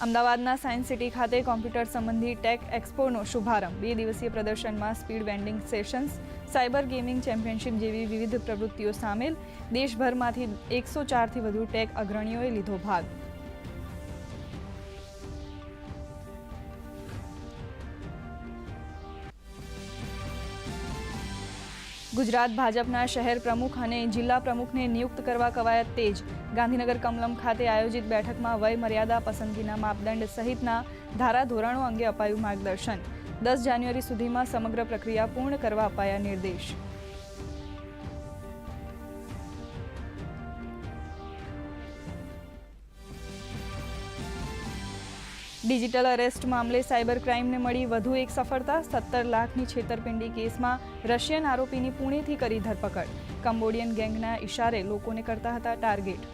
અમદાવાદના science city ખાતે computer સંબંધી ટેક એક્સપોનો શુભારંભ 2 દિવસીય પ્રદર્શનમાં speed vending sessions, cyber gaming championship જેવી વિવિધ પ્રવૃત્તિઓ સામેલ. દેશભરમાંથી 104થી વધુ ટેક અગ્રણીઓએ લીધો ભાગ. ગુજરાત ભાજપના શહેર પ્રમુખ અને જિલ્લા પ્રમુખને નિયુક્ત કરવા કવાયત તેજ. ગાંધીનગર કમલમ ખાતે આયોજિત બેઠકમાં વય મર્યાદા, પસંદગીના માપદંડ સહિતના ધારાધોરણો અંગે અપાયું માર્ગદર્શન. 10 જાન્યુઆરી સુધીમાં સમગ્ર પ્રક્રિયા પૂર્ણ કરવા અપાયા નિર્દેશ. ડિજિટલ અરેસ્ટ મામલે સાયબર ક્રાઇમને મળી વધુ એક સફળતા. 17 લાખની છેતરપિંડી કેસમાં રશિયન આરોપીની પુણેથી કરી ધરપકડ. કંબોડિયન ગેંગના ઇશારે લોકોને કરતા હતા ટાર્ગેટ.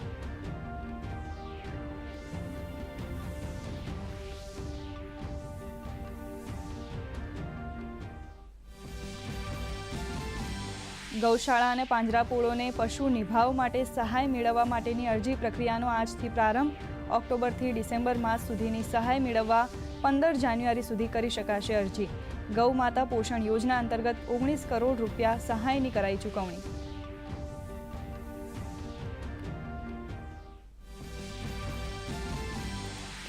ગૌશાળા અને પાંજરાપોળોને પશુ નિભાવ માટે સહાય મેળવવા માટેની અરજી પ્રક્રિયાનો આજથી પ્રારંભ. ઓક્ટોબરથી ડિસેમ્બર માસ સુધીની સહાય મેળવવા 15 જાન્યુઆરી સુધી કરી શકાશે અરજી. ગૌ માતા પોષણ યોજના અંતર્ગત 19 કરોડ રૂપિયા સહાયની કરાઈ ચૂકવણી.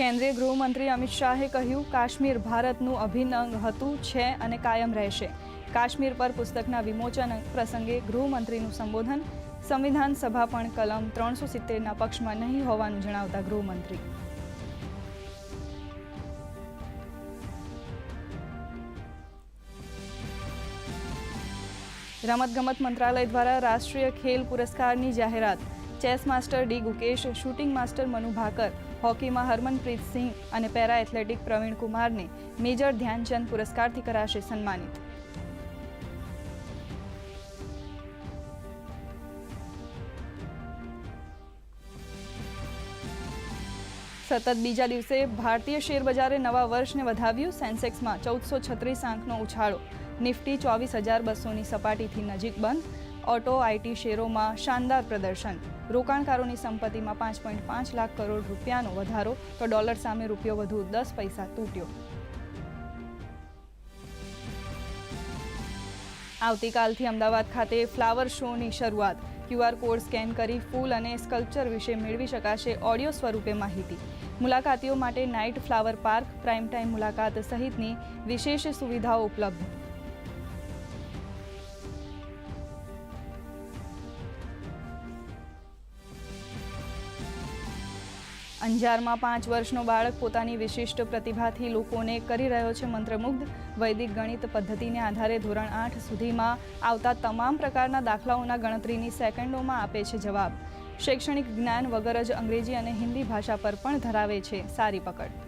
કેન્દ્રીય ગૃહમંત્રી અમિત શાહે કહ્યું, કાશ્મીર ભારતનું અભિન્ન અંગ હતું, છે અને કાયમ રહેશે. કાશ્મીર પર પુસ્તકના વિમોચન પ્રસંગે ગૃહમંત્રીનું સંબોધન. સંવિધાન સભા પણ કલમ 370ના પક્ષમાં નહીં હોવાનું જણાવતા ગૃહમંત્રી. રમતગમત મંત્રાલય દ્વારા રાષ્ટ્રીય ખેલ પુરસ્કારની જાહેરાત. Chess master D Gukesh, shooting master Manu Bhaker, હોકીમાં હરમનપ્રીત સિંહ અને પેરા એથ્લેટિક પ્રવીણ કુમારને મેજર ધ્યાનચંદ પુરસ્કારથી કરાશે સન્માનિત. સતત બીજા દિવસે ભારતીય શેરબજારે નવા વર્ષને વધાવ્યું. સેન્સેક્સમાં 1436 આંકનો ઉછાળો. નિફ્ટી 24,200ની સપાટીથી નજીક બંધ. ઓટો આઈટી શેરોમાં શાનદાર પ્રદર્શન. રોકાણકારોની સંપત્તિમાં 5.5 લાખ કરોડ રૂપિયાનો વધારો તો ડોલર સામે રૂપિયો વધુ 10 પૈસા તૂટ્યો. આવતીકાલથી અમદાવાદ ખાતે ફ્લાવર શોની શરૂઆત. QR કોડ સ્કેન કરી ફૂલ અને સ્કલ્પચર વિશે મેળવી શકાશે ઓડિયો સ્વરૂપે માહિતી. મુલાકાતીઓ માટે night flower park, prime time મુલાકાત સહિતની વિશેષ સુવિધાઓ ઉપલબ્ધ. અંજારમાં 5 વર્ષનો બાળક પોતાની વિશિષ્ટ પ્રતિભાથી લોકોને કરી રહ્યો છે મંત્રમુગ્ધ. વૈદિક ગણિત પદ્ધતિને આધારે ધોરણ 8 સુધીમાં આવતા તમામ પ્રકારના દાખલાઓના ગણતરીની સેકન્ડોમાં આપે છે જવાબ. શૈક્ષણિક જ્ઞાન વગર જ અંગ્રેજી અને હિન્દી ભાષા પર પણ ધરાવે છે સારી પકડ.